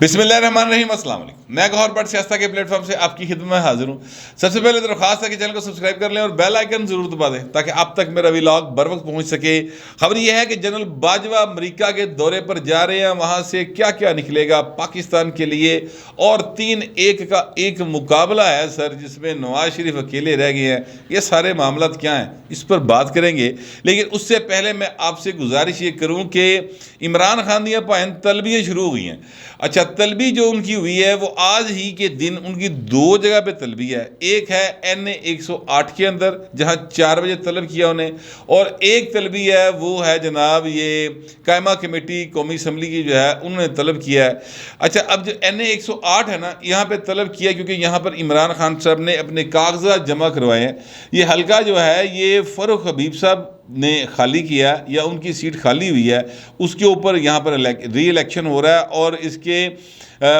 बिस्मिल्लाहिर्रहमानिर्रहीम, अस्सलाम वालेकुम। मैं गौहर बट सियासत के प्लेटफॉर्म से आपकी खिदमत में हाजिर हूँ। सबसे पहले दरख्वास्त है कि चैनल को सब्सक्राइब कर लें और बेल आइकन जरूर दबा दें ताकि आप तक मेरा व्लॉग बर वक्त पहुँच सके। खबर यह है कि जनरल बाजवा अमरीका के दौरे पर जा रहे हैं, वहाँ से क्या क्या निकलेगा पाकिस्तान के लिए। और 3-1 का एक मुकाबला है सर, जिसमें नवाज शरीफ अकेले रह गए हैं। ये सारे मामला क्या हैं, इस पर बात करेंगे। लेकिन उससे पहले मैं आपसे गुजारिश ये करूँ कि इमरान खान दियाँ भाएं तलबियाँ शुरू हो गई हैं। अच्छा, तलबी जो उनकी हुई है वो आज ही के दिन उनकी 2 जगह पे तलबी है। एक है NA 108 के अंदर जहां 4 बजे तलब किया उन्हें, और एक तलबी है वो है जनाब ये कायमा कमेटी कौमी असम्बली की जो है उन्होंने तलब किया है। अच्छा, अब जो NA 108 है ना, यहाँ पे तलब किया क्योंकि यहाँ पर इमरान खान साहब ने अपने कागजात जमा करवाए हैं। ये हल्का जो है ये फ़ारूक हबीब साहब ने खाली किया या उनकी सीट खाली हुई है, उसके ऊपर यहाँ पर री इलेक्शन हो रहा है। और इसके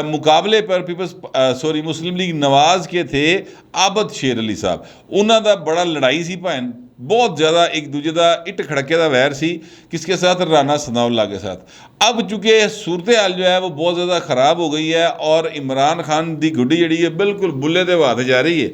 मुकाबले पर मुस्लिम लीग नवाज के थे आबद शेर अली साहब। उन्हों का बड़ा लड़ाई सी भाएं, बहुत ज़्यादा एक दूजे का इट खड़के का वैर सी, किसके साथ, राना सनाउल्लाह के साथ। अब चूंकि सूरत हाल जो है वो बहुत ज़्यादा ख़राब हो गई है और इमरान खान की गुड्डी जी है बिल्कुल बुल्ले दे हाथ जा रही है,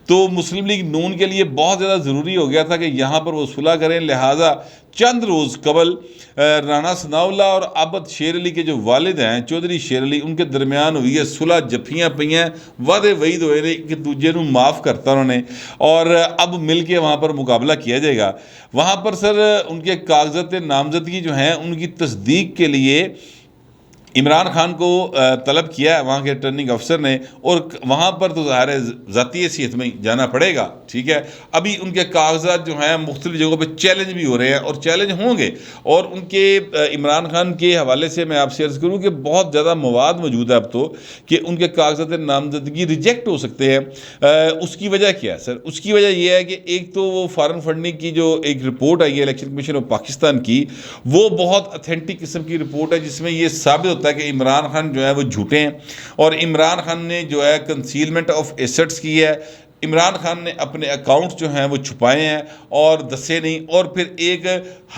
तो मुस्लिम लीग नून के लिए बहुत ज़्यादा ज़रूरी हो गया था कि यहाँ पर वो सुलह करें। लिहाजा चंद रोज़ कबल राना सनाउल्लाह और आबद शेर अली के जो वालिद हैं चौधरी शेर अली, उनके दरमियान हुई है सुलह, जफियाँ पईयाँ, वादे वईद होए ने, एक दूजे को माफ़ करता उन्होंने, और अब मिल के वहाँ पर मुकाबला किया जाएगा। वहाँ पर सर उनके कागजात नामजदगी जो हैं उनकी तस्दीक के लिए इमरान खान को तलब किया है वहाँ के रिटर्निंग अफसर ने, और वहाँ पर तो ज़ाहिर है ज़ाती हैसियत में जाना पड़ेगा। ठीक है, अभी उनके कागजात जो हैं मुख्तलिफ जगहों पे चैलेंज भी हो रहे हैं और चैलेंज होंगे। और उनके इमरान खान के हवाले से मैं आपसे अर्ज़ करूँ कि बहुत ज़्यादा मवाद मौजूद है अब तो कि उनके कागजात नामजदगी रिजेक्ट हो सकते हैं। उसकी वजह क्या है सर? उसकी वजह यह है कि एक तो वो फॉरेन फंडिंग की जो एक रिपोर्ट आई है इलेक्शन कमीशन ऑफ पाकिस्तान की, वो बहुत अथेंटिक किस्म की रिपोर्ट है जिसमें ये साबित कि इमरान खान जो है वो झूठे हैं और इमरान खान ने जो है कंसीलमेंट ऑफ एसेट्स की है। इमरान खान ने अपने अकाउंट्स जो हैं वो छुपाए हैं और दसे नहीं, और फिर एक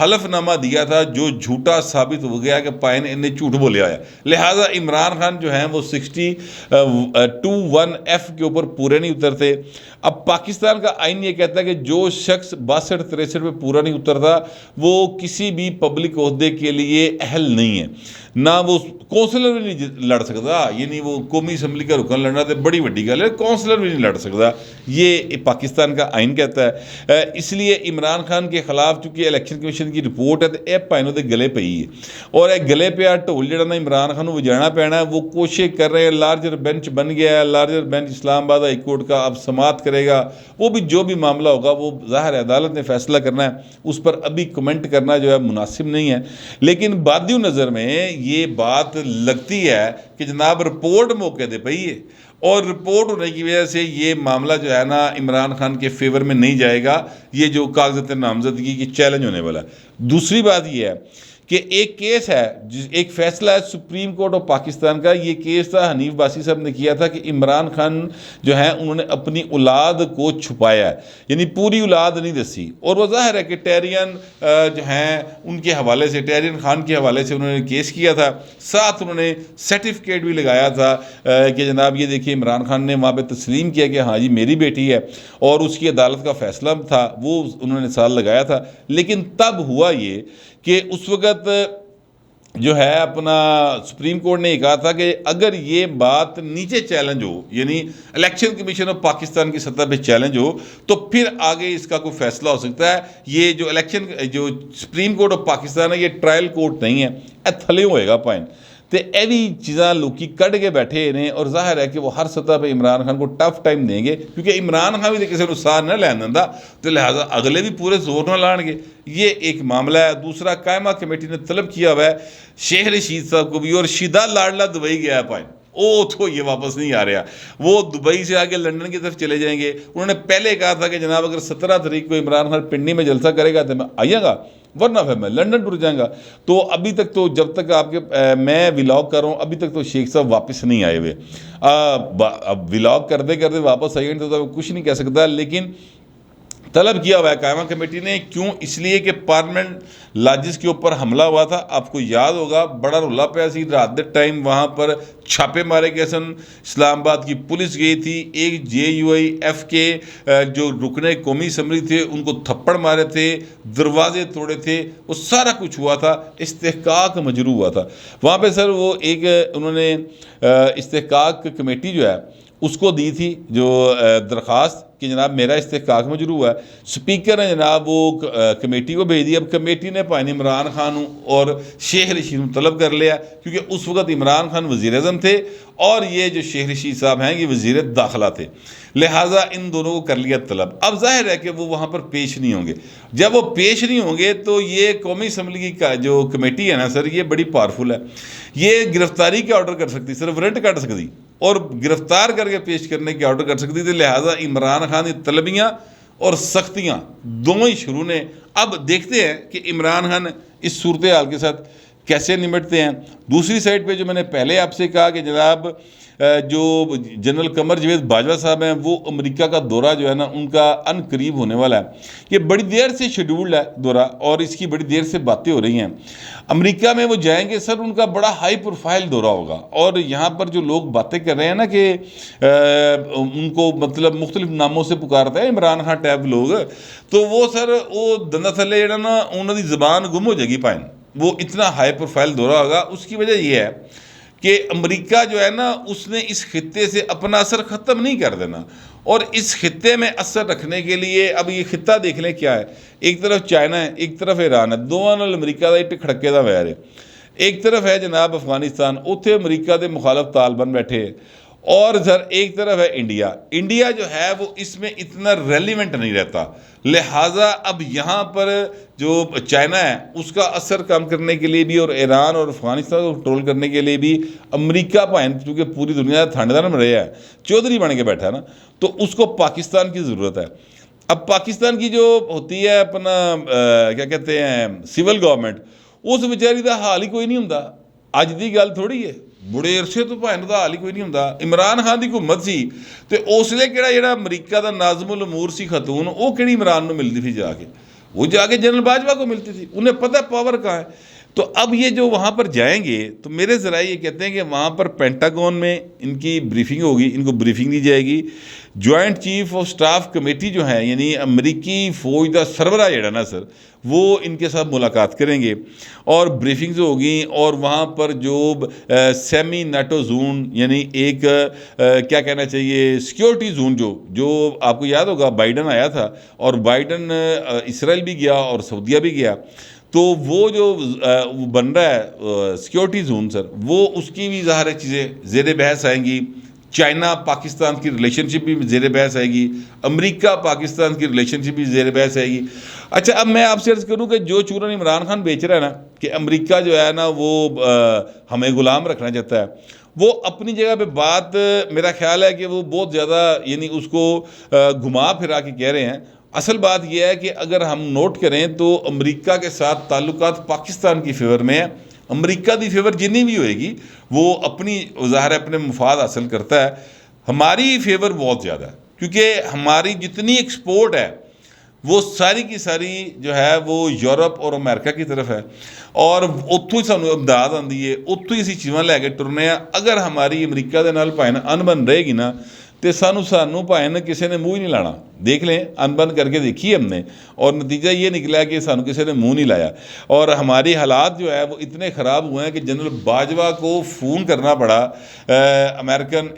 हलफनामा दिया था जो झूठा साबित हो गया कि पायन इन्हें झूठ बोले आया। लिहाजा इमरान खान जो हैं वो 62(1)(f के ऊपर पूरे नहीं उतरते। अब पाकिस्तान का आइन ये कहता है कि जो शख्स 62-63 पे पूरा नहीं उतरता वो किसी भी पब्लिक ओहदे के लिए अहल नहीं है, ना वो कौंसलर भी नहीं लड़ सकता। यानी वो कौमी असम्बली का रुकन लड़ना तो बड़ी वड्डी गल है, कौंसलर भी नहीं लड़ सकता, ये पाकिस्तान का आइन कहता है। इसलिए इमरान खान के खिलाफ चूंकि इलेक्शन कमीशन की रिपोर्ट है तो यह भाएं उहदे गले पई है, और यह गले पे ढोल जड़ा ना इमरान खान को वजाना पैना है। वो कोशिश कर रहे हैं, लार्जर बेंच बन गया है, larger bench Islamabad high court का अब समात करेगा। वो भी जो भी मामला होगा वो ज़ाहिर है अदालत ने फैसला करना है, उस पर अभी कमेंट करना जो है मुनासिब नहीं है। लेकिन बादियों नज़र में ये बात लगती है कि जनाब रिपोर्ट मौके दे पई है, और रिपोर्ट होने की वजह से ये मामला जो है ना इमरान खान के फेवर में नहीं जाएगा, ये जो कागजात नामजदगी की चैलेंज होने वाला। दूसरी बात ये है कि एक केस है, एक फैसला है सुप्रीम कोर्ट ऑफ पाकिस्तान का। ये केस था हनीफ बासी साहब ने किया था कि इमरान खान जो है उन्होंने अपनी औलाद को छुपाया है, यानी पूरी औलाद नहीं दसी। और वो ज़ाहिर है कि टेरियन जो हैं उनके हवाले से, टेरियन खान के हवाले से उन्होंने केस किया था, साथ उन्होंने सर्टिफिकेट भी लगाया था कि जनाब ये देखिए इमरान खान ने वहाँ पर तस्लीम किया कि हाँ जी मेरी बेटी है, और उसकी अदालत का फैसला था वो उन्होंने साल लगाया था। लेकिन तब हुआ ये कि उस वक़्त जो है अपना सुप्रीम कोर्ट ने कहा था कि अगर ये बात नीचे चैलेंज हो, यानी इलेक्शन कमीशन ऑफ पाकिस्तान की सतह पे चैलेंज हो, तो फिर आगे इसका कोई फैसला हो सकता है। ये जो सुप्रीम कोर्ट ऑफ पाकिस्तान है ये ट्रायल कोर्ट नहीं है, थले होएगा पाइन तो यह भी चीज़ा लोग कढ़ के बैठे ने, और जाहिर है कि वो हर सतह पर इमरान खान को टफ टाइम देंगे क्योंकि इमरान खान भी किसी को साथ न लैन दिंदा, तो लिहाजा अगले भी पूरे जोर न लाएंगे। ये एक मामला है। दूसरा, कायमा कमेटी ने तलब किया हुआ है शेख रशीद साहब को भी, और शीदा लाडला दुबई गया है पाइन, ओ तो ये वापस नहीं आ रहा, वो दुबई से आगे लंदन की तरफ चले जाएंगे। उन्होंने पहले कहा था कि जनाब अगर 17 तारीख को इमरान खान पिंडी में जलसा करेगा तो मैं आइएगा, वरना फिर मैं लंदन टूर जाएगा। तो अभी तक तो जब तक आपके मैं व्लॉग कर रहा हूँ अभी तक तो शेख साहब वापस नहीं आए हुए। अब व्लॉग करते करते वापस आएंगे तो कुछ नहीं कह सकता। लेकिन तलब किया हुआ है कायमा कमेटी ने। क्यों? इसलिए कि पार्लियामेंट लॉजिस के ऊपर हमला हुआ था, आपको याद होगा, बड़ा रुला पाया सी, रात दे टाइम वहाँ पर छापे मारे गए सन, इस्लामाबाद की पुलिस गई थी, एक JUIF के जो रुकने कौमी असम्बली थे उनको थप्पड़ मारे थे, दरवाजे तोड़े थे, वो सारा कुछ हुआ था, इस्तेहकाक मजरू हुआ था वहाँ पे सर। वो एक उन्होंने इस्तेहकाक कमेटी जो है उसको दी थी जो दरख्वास्त कि जनाब मेरा इस्तेहकाक मजरू हुआ है। स्पीकर ने जनाब वो कमेटी को भेज दी। अब कमेटी ने पानी इमरान खान और शेख रशीद तलब कर लिया, क्योंकि उस वक्त इमरान खान वज़ीर आज़म थे और ये जो शेख रशीद साहब हैं ये वज़ीर दाखिला थे, लिहाजा इन दोनों को कर लिया तलब। अब जाहिर है कि वो वहाँ पर पेश नहीं होंगे। जब वो पेश नहीं होंगे तो ये कौमी असम्बली की जो कमेटी है ना सर, ये बड़ी पावरफुल है, ये गिरफ्तारी के ऑर्डर कर सकती, सिर्फ वारंट कर सकती और गिरफ्तार करके पेश करने के ऑर्डर कर सकती थी। लिहाजा इमरान खान की तलबियाँ और सख्तियाँ दोनों ही शुरू ने। अब देखते हैं कि इमरान खान इस सूरत हाल के साथ कैसे निपटते हैं। दूसरी साइड पे जो मैंने पहले आपसे कहा कि जनाब जो जनरल कमर जावेद बाजवा साहब हैं वो अमेरिका का दौरा जो है ना उनका अनकरीब होने वाला है। ये बड़ी देर से शेड्यूल्ड है दौरा और इसकी बड़ी देर से बातें हो रही हैं। अमेरिका में वो जाएंगे सर, उनका बड़ा हाई प्रोफाइल दौरा होगा और यहाँ पर जो लोग बातें कर रहे हैं ना कि उनको मतलब मुख्तलिफ नामों से पुकारते हैं इमरान खान टैब लोग, तो वो सर वो दंदा थले जड़ा ना उन्होंने ज़बान गुम हो जाएगी पाइन, वो इतना हाई प्रोफाइल दौरा होगा। उसकी वजह यह है कि अमेरिका जो है ना उसने इस खित्ते से अपना असर ख़त्म नहीं कर देना और इस खित्ते में असर रखने के लिए अब ये खित्ता देख लें क्या है। एक तरफ चाइना है, एक तरफ ईरान है, दोवां नाल अमेरिका का एक खड़के का वैर है। एक तरफ है जनाब अफगानिस्तान, उत्थे अमेरिका के मुखालफ तालिबान बैठे और सर एक तरफ है इंडिया। इंडिया जो है वो इसमें इतना रेलिवेंट नहीं रहता, लिहाजा अब यहाँ पर जो चाइना है उसका असर कम करने के लिए भी और ईरान और अफगानिस्तान को कंट्रोल करने के लिए भी अमेरिका भाइन चूँकि पूरी दुनिया थानेदार में रहा है, चौधरी बन के बैठा है ना, तो उसको पाकिस्तान की ज़रूरत है। अब पाकिस्तान की जो होती है अपना क्या कहते हैं सिविल गवर्नमेंट, उस बेचारी का हाल ही कोई नहीं होंदा। अज की गल थोड़ी है, बड़े अरसे तो भाइन का हाल ही कोई नहीं होंदा। इमरान खान की हुकूमत सी तो उसले किहड़ा जिहड़ा अमरीका का नाज़मुल उमूर सी खतून, वो किहड़ी इमरान को मिलती थी जाके, वो जाके जनरल बाजवा को मिलती थी, उन्हें पता पावर कहाँ है। तो अब ये जो वहाँ पर जाएंगे तो मेरे ज़रा ये कहते हैं कि वहाँ पर पेंटागन में इनकी ब्रीफिंग होगी, इनको ब्रीफिंग दी जाएगी। Joint chief of staff committee जो है यानी अमरीकी फ़ौज का सरबरा जड़ा ना सर, वो इनके साथ मुलाकात करेंगे और ब्रीफिंग्स होगी। और वहाँ पर जो सेमी नाटो जोन यानी एक क्या कहना चाहिए सिक्योरिटी जोन जो आपको याद होगा बाइडन आया था और बाइडन इसराइल भी गया और सऊदीया भी गया, तो वो जो बन रहा है सिक्योरिटी जोन सर, वो उसकी भी ज़ाहिर चीज़ें ज़ेर बहस आएंगी। चाइना पाकिस्तान की रिलेशनशिप भी ज़ेर बहस आएगी, अमेरिका पाकिस्तान की रिलेशनशिप भी ज़ेर बहस आएगी। अच्छा, अब मैं आपसे अर्ज़ करूँ कि जो चूरन इमरान खान बेच रहा है ना कि अमेरिका जो है ना वो हमें ग़ुलाम रखना चाहता है, वो अपनी जगह पे बात मेरा ख्याल है कि वो बहुत ज़्यादा यानी उसको घुमा फिरा के कह रहे हैं। असल बात यह है कि अगर हम नोट करें तो अमेरिका के साथ ताल्लुकात पाकिस्तान की फेवर में है। अमेरिका की फेवर जितनी भी होएगी वो अपनी ज़ाहिर अपने मुफाद हासिल करता है, हमारी फेवर बहुत ज़्यादा है क्योंकि हमारी जितनी एक्सपोर्ट है वो सारी की सारी जो है वो यूरोप और अमेरिका की तरफ है और उत्थों ही सानू इमदाद आती है, उत्थों ही असीं चीज़ां लैके टुरने आ। अगर हमारी अमरीका दे नाल भावें अनबन रहेगी ना तो सानू भावें किसी ने मुँह ही नहीं लाना। देख लें, अनबन करके देखी हमने और नतीजा ये निकला कि सानू किसी ने मुँह नहीं लाया और हमारी हालात जो है वो इतने ख़राब हुए हैं कि जनरल बाजवा को फ़ोन करना पड़ा अमेरिकन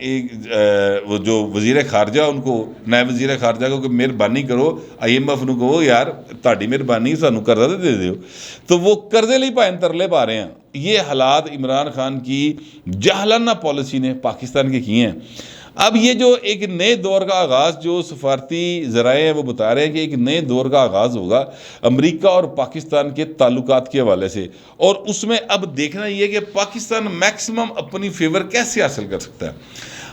वो जो वज़ीर ख़ारजा उनको नायब वज़ीर ख़ारजा को कि मेहरबानी करो IMF नूं कहो यार तुहाडी मेहरबानी सानू कर्जा तो दे दिओ, तो वो कर्जे लिए भावें तरले पा रहे हैं। ये हालात इमरान खान की जाहलाना पॉलिसी ने पाकिस्तान के किए हैं। अब ये जो एक नए दौर का आगाज़ जो सफारती ज़राए हैं वो बता रहे हैं कि एक नए दौर का आगाज़ होगा अमेरिका और पाकिस्तान के ताल्लुकात के हवाले से, और उसमें अब देखना ये कि पाकिस्तान मैक्सिमम अपनी फेवर कैसे हासिल कर सकता है।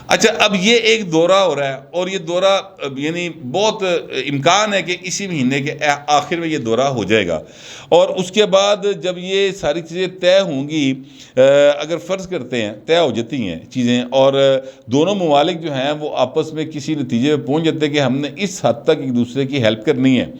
अच्छा, अब ये एक दौरा हो रहा है और ये दौरा यानी बहुत इम्कान है कि इसी महीने के आखिर में ये दौरा हो जाएगा। और उसके बाद जब ये सारी चीज़ें तय होंगी, अगर फ़र्ज़ करते हैं तय हो जाती हैं चीज़ें और दोनों ममालिक जो हैं वो आपस में किसी नतीजे पर पहुँच जाते हैं कि हमने इस हद तक एक दूसरे की हेल्प करनी है,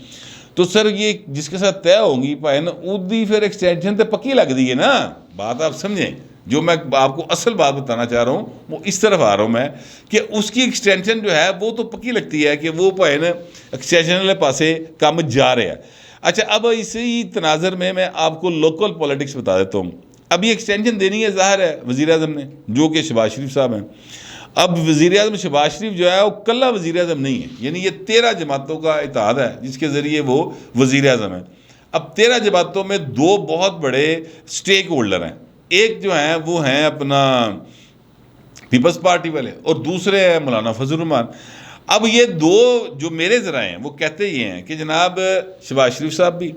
तो सर ये जिसके साथ तय होंगी भाई ना उसकी फिर एक्सटेंशन तो पक्की लगती है ना। बात आप समझें, जो मैं आपको असल बात बताना चाह रहा हूँ वो इस तरफ आ रहा हूँ मैं कि उसकी एक्सटेंशन जो है वो तो पक्की लगती है कि वो भाई ना एक्सटेंशन वाले पासे काम जा रहे हैं। अच्छा, अब इसी तनाजर में मैं आपको लोकल पॉलिटिक्स बता देता हूँ। अब ये एक्सटेंशन देनी है, ज़ाहिर है वज़ीर आज़म ने, जो कि शहबाज शरीफ साहब हैं। अब वज़ीर आज़म शहबाज शरीफ जो है वो कल्ला वज़ीर आज़म नहीं है, यानी ये 13 जमातों का इत्तेहाद है जिसके ज़रिए वो वज़ीर आज़म है। अब 13 जमातों में दो बहुत बड़े स्टेक होल्डर हैं, एक जो हैं वो हैं अपना पीपल्स पार्टी वाले और दूसरे हैं मौलाना फजल रहमान। अब ये दो जो मेरे ज़राए हैं वो कहते ये हैं कि जनाब शहबाज शरीफ साहब भी,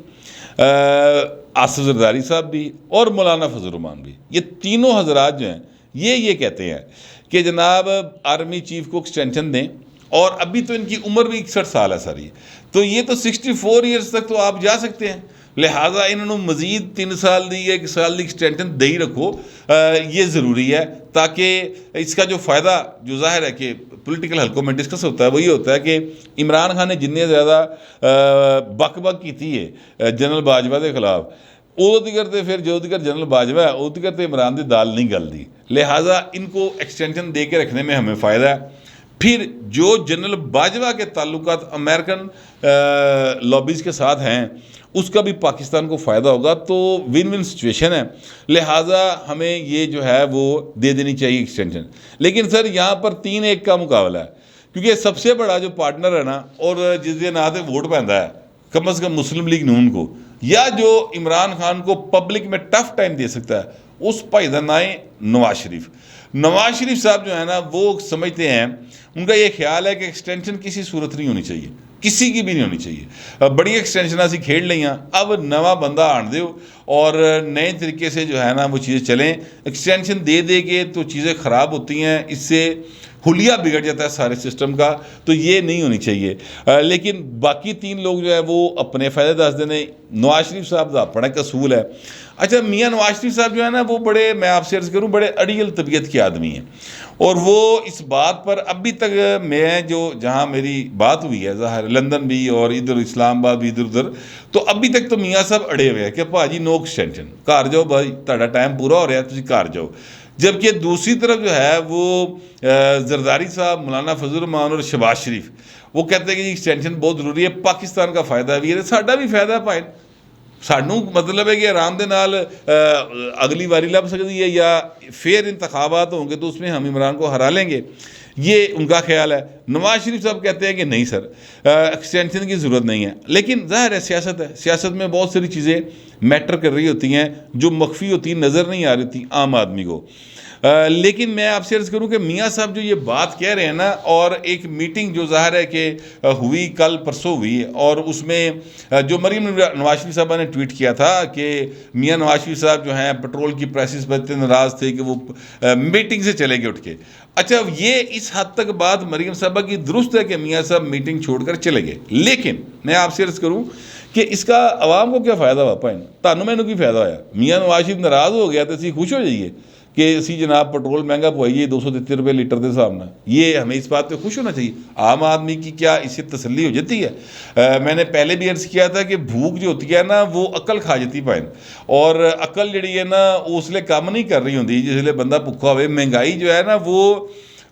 आसिफ जरदारी साहब भी और मौलाना फजल रहमान भी, ये तीनों हजरात जो हैं ये कहते हैं कि जनाब आर्मी चीफ को एक्सटेंशन दें। और अभी तो इनकी उम्र भी 61 साल है सारी, तो ये तो 64 ईयर्स तक तो आप जा सकते हैं, लिहाजा इन्होंने मज़ीद 3 साल दी, 1 साल की एक्सटेंशन दे ही रखो। ये ज़रूरी है ताकि इसका जो फ़ायदा जो ज़ाहिर है कि पॉलिटिकल हल्कों में डिस्कस होता है वही होता है कि इमरान खान ने जिन्ने ज़्यादा बक की थी है जनरल बाजवा के खिलाफ, उदों तक तो फिर जो तक जनरल बाजवा है उदों तक तो इमरान की दाल नहीं गलती, लिहाजा इनको एक्सटेंशन दे के रखने में हमें फ़ायदा है। फिर जो जनरल बाजवा के ताल्लुकात अमेरिकन लॉबीज़ के साथ हैं उसका भी पाकिस्तान को फ़ायदा होगा, तो विन विन सिचुएशन है, लिहाजा हमें ये जो है वो दे देनी चाहिए एक्सटेंशन। लेकिन सर यहाँ पर 3-1 का मुकाबला है, क्योंकि सबसे बड़ा जो पार्टनर है ना और जिस दिन आते वोट पैदा है कम से कम मुस्लिम लीग नून को, या जो इमरान खान को पब्लिक में टफ टाइम दे सकता है, उस भाई का नाम है नवाज शरीफ। नवाज शरीफ साहब जो है ना वो समझते हैं, उनका ये ख्याल है कि एक्सटेंशन किसी सूरत नहीं होनी चाहिए, किसी की भी नहीं होनी चाहिए। बड़ी एक्सटेंशन असी खेड लिया, अब नवा बंदा आन दो और नए तरीके से जो है ना वो चीज़ें चलें। एक्सटेंशन दे के तो चीज़ें ख़राब होती हैं, इससे हुलिया बिगड़ जाता है सारे सिस्टम का, तो ये नहीं होनी चाहिए। लेकिन बाकी 3 लोग जो है वो अपने फ़ायदे दस देने, नवाज शरीफ साहब का अपना कसूल है। अच्छा, मियाँ नवाज शरीफ साहब जो है ना वो बड़े, मैं आपसे अर्ज़ करूँ, बड़े अड़ियल तबीयत के आदमी हैं और वो इस बात पर अभी तक मैं जो जहाँ मेरी बात हुई है ज़ाहिर लंदन भी और इधर इस्लामाबाद भी, इधर उधर, तो अभी तक तो मियाँ साहब अड़े हुए हैं कि भाजी नो एक्सटेंशन, घर जाओ भाई, तुहाडा टाइम पूरा हो रहा है, तुसीं घर जाओ। जबकि दूसरी तरफ जो है वो जरदारी साहब, मौलाना फजल रहमान और शहबाज शरीफ वो कहते हैं कि एक्सटेंशन बहुत ज़रूरी है, पाकिस्तान का फ़ायदा भी है, साडा भी फ़ायदा है भाई, सानू मतलब है कि आराम दे नाल अगली बारी लभ सकती है या फेयर इंतखाबात होंगे तो उसमें हम इमरान को हरा लेंगे, ये उनका ख्याल है। नवाज शरीफ साहब कहते हैं कि नहीं सर, एक्सटेंशन की ज़रूरत नहीं है। लेकिन ज़ाहिर है सियासत है, सियासत में बहुत सारी चीज़ें मैटर कर रही होती हैं जो मख्फी होती नज़र नहीं आ रही थी आम आदमी को। लेकिन मैं आपसे अर्ज़ करूं कि मियाँ साहब जो ये बात कह रहे हैं ना, और एक मीटिंग जो ज़ाहिर है कि हुई कल परसों हुई, और उसमें जो मरीम नवाज शरीफ साहबा ने ट्वीट किया था कि मियाँ नवाज शरीफ साहब जो हैं पेट्रोल की प्राइसेस पर इतने नाराज़ थे कि वो मीटिंग से चले गए उठ के। अच्छा, ये इस हद तक बात मरीम साहबा की दुरुस्त है कि मियाँ साहब मीटिंग छोड़कर चले गए, लेकिन मैं आपसे अर्ज़ करूँ कि इसका आवाम को क्या फ़ायदा हुआ भाई, तानू मैनू की फ़ायदा होया? मियाँ नवाज शरीफ नाराज़ हो गया तो असी खुश हो जाइए कि असी जनाब पेट्रोल महंगा पवाइए 233 रुपये लीटर के हिसाब ना, ये हमें इस बात पे खुश होना चाहिए। आम आदमी की क्या इससे तसल्ली हो जाती है? मैंने पहले भी अर्ज़ किया था कि भूख जो होती है ना वो अकल खा जाती भाई, और अकल जी है ना उसले काम नहीं कर रही होंगी जिसले बंदा भुखा हो। महंगाई जो है ना वो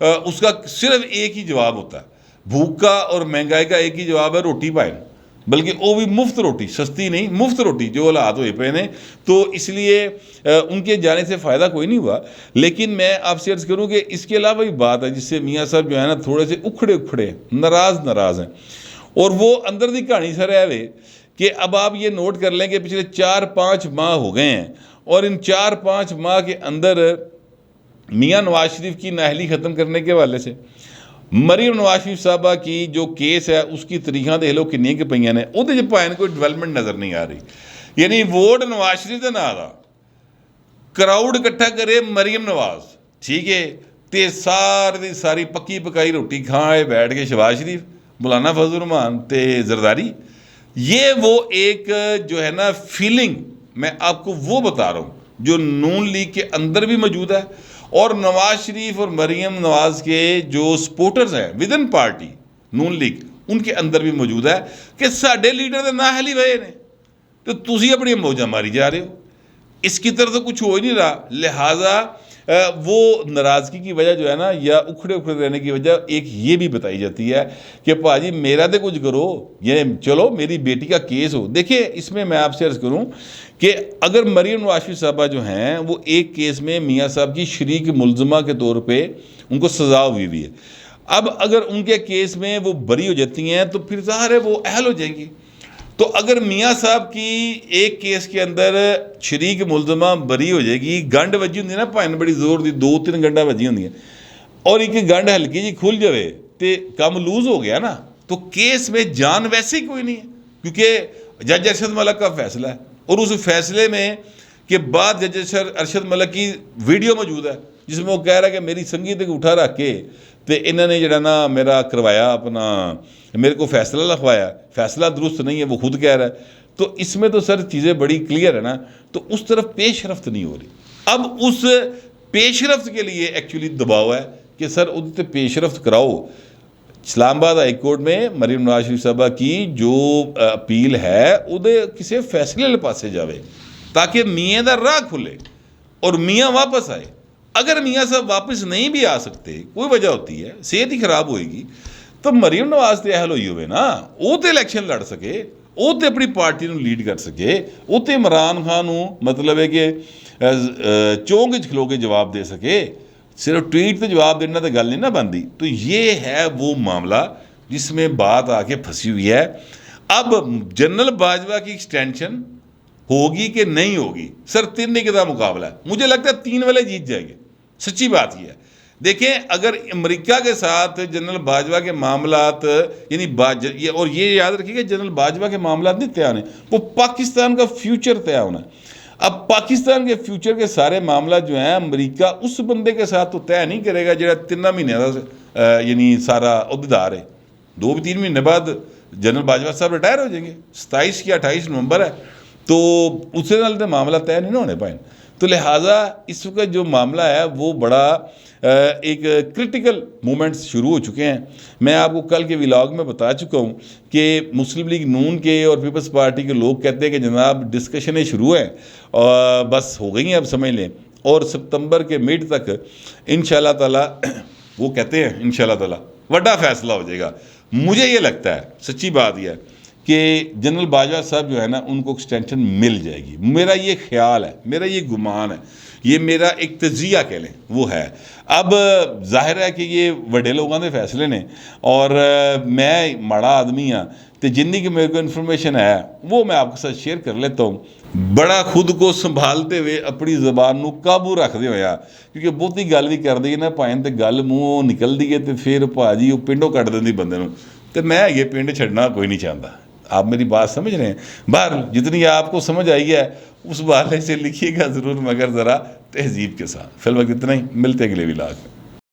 उसका सिर्फ एक ही जवाब होता है, भूख का और महंगाई का एक ही जवाब है, रोटी पाए, बल्कि वो भी मुफ्त रोटी, सस्ती नहीं, मुफ्त रोटी, जो हालात हुए पे ने। तो इसलिए उनके जाने से फ़ायदा कोई नहीं हुआ। लेकिन मैं आपसे अर्ज़ करूँ कि इसके अलावा भी बात है जिससे मियाँ साहब जो है ना थोड़े से उखड़े नाराज़ हैं, और वो अंदर की कहानी सर है वे कि अब आप ये नोट कर लें कि पिछले 4-5 माह हो गए हैं, और इन 4-5 माह के अंदर मियाँ नवाज शरीफ की नाअहली ख़त्म करने के हवाले से मरीम नवाज शरीफ साहबा की जो केस है उसकी तरीक़ां देख लो किन्नियां कि पईयां ने, उहदे च भाएं कोई डिवेलपमेंट नज़र नहीं आ रही। यानी वोट नवाज शरीफ के नाम का क्राउड इकट्ठा करे मरीम नवाज, ठीक है, ਤੇ ਸਾਰੀ ਦੀ ਸਾਰੀ ਪੱਕੀ ਪਕਾਈ ਰੋਟੀ ਖਾए बैठ के शहबाज शरीफ, मौलाना फजल रहमान ते जरदारी। ये वो एक जो है ना फीलिंग मैं आपको वो बता रहा हूँ जो नून लीग के अंदर भी मौजूद है और नवाज शरीफ और मरीम नवाज के जो सपोर्टर्स हैं with in party Noon league उनके अंदर भी मौजूद है कि साडे लीडर दे नाल ही वहे ने तो तुसी अपनी मौजा मारी जा रहे हो। इसकी तरफ तो कुछ हो ही नहीं रहा, लिहाजा वो नाराज़गी की वजह जो है ना या उखड़े उखड़े रहने की वजह एक ये भी बताई जाती है कि भाजी मेरा तो कुछ करो, ये चलो मेरी बेटी का केस हो। देखिए इसमें मैं आपसे अर्ज़ करूं कि अगर मरीम नवाज साहबा जो हैं वो एक केस में मियाँ साहब की शरीक मुलजमा के तौर पे उनको सज़ा हुई है, अब अगर उनके केस में वो बरी हो जाती हैं तो फिर ज़ाहिर है वो अहल हो जाएंगी। तो अगर मियाँ साहब की एक केस के अंदर शरीक मुलजमा बरी हो जाएगी, गंढ वजी होंगी ना भाई बड़ी जोर की 2-3 गंढा वजी होंगी और एक गंढ हल्की जी खुल जाए तो कम लूज हो गया ना, तो केस में जान वैसे ही कोई नहीं है क्योंकि जज अरशद मलिक का फैसला है और उस फैसले में के बाद जज अरशद मलिक की वीडियो मौजूद है जिसमें वो कह रहा है कि मेरी संगीत को उठा रख के तो इन्होंने जरा ना मेरा करवाया अपना मेरे को फैसला लिखवाया, फैसला दुरुस्त नहीं है वो खुद कह रहा है। तो इसमें तो सर चीज़ें बड़ी क्लियर है ना, तो उस तरफ पेशरफ्त नहीं हो रही। अब उस पेशरफ्त के लिए एक्चुअली दबाव है कि सर उधर पेशरफ्त कराओ। इस्लामाबाद हाई कोर्ट में मरीम नवाज शरीफ साहबा की जो अपील है उहदे किसी फैसले वाले पासे जाए ताकि मियाँ का राह खुले और मियाँ वापस आए। अगर मियाँ साहब वापस नहीं भी आ सकते, कोई वजह होती है, सेहत ही खराब होएगी, तो मरीम नवाज तो अहल हुई होवे ना, वो तो इलैक्शन लड़ सके, वो तो अपनी पार्टी को लीड कर सके, वो तो इमरान खान मतलब है कि चौंक च खलो के जवाब दे सके, सिर्फ ट्वीट तो जवाब देना तो गल नहीं ना बनती। तो ये है वो मामला जिसमें बात आके फंसी हुई है। अब जनरल बाजवा की एक्सटेंशन होगी कि नहीं होगी, सर 3 का मुकाबला है, मुझे लगता है 3 वाले जीत जाएंगे, सच्ची बात यह है। देखें अगर अमेरिका के साथ जनरल बाजवा के मामलात यानी और ये याद रखिएगा जनरल बाजवा के मामलात नहीं तय होने, वो पाकिस्तान का फ्यूचर तय होना है। अब पाकिस्तान के फ्यूचर के सारे मामला जो हैं अमेरिका उस बंदे के साथ तो तय नहीं करेगा जो 3 महीने का यानी सारा अहदेदार है। 2-3 महीने बाद जनरल बाजवा साहब रिटायर हो जाएंगे, 27 या 28 नवंबर है, तो उससे नाल तो मामला तय नहीं होने पाए। तो लिहाजा इस वक्त जो मामला है वो बड़ा एक क्रिटिकल मोमेंट्स शुरू हो चुके हैं। मैं आपको कल के व्लॉग में बता चुका हूँ कि मुस्लिम लीग नून के और पीपल्स पार्टी के लोग कहते हैं कि जनाब डिस्कशनें शुरू हैं और बस हो गई हैं, अब समझ लें, और सितंबर के मिड तक इंशाल्लाह ताला वो कहते हैं इंशाल्लाह ताला बड़ा फैसला हो जाएगा। मुझे ये लगता है, सच्ची बात यह है कि जनरल बाजवा साहब जो है ना उनको एक्सटेंशन मिल जाएगी, मेरा ये ख्याल है, मेरा ये गुमान है, ये मेरा एक तजिया कह लें वो है। अब जाहिर है कि ये बड़े लोगों के फैसले ने और मैं माड़ा आदमी हाँ, तो जिन्नी की मेरे को इन्फॉर्मेशन है वो मैं आपके साथ शेयर कर लेता हूँ, बड़ा खुद को संभालते हुए अपनी ज़बान को काबू रखते हुए, क्योंकि बहुती गल भी कर दी ना भाएं तो गल मूँहों निकलती है तो फिर भाजी वो पिंडों कट देंदी बंदे नूं, तो मैं ये पिंड छड़ना कोई नहीं चाहता। आप मेरी बात समझ रहे हैं? बहर जितनी आपको समझ आई है उस वाले से लिखिएगा ज़रूर, मगर ज़रा तहजीब के साथ। फिलहाल इतना ही, मिलते अगले व्लॉग में।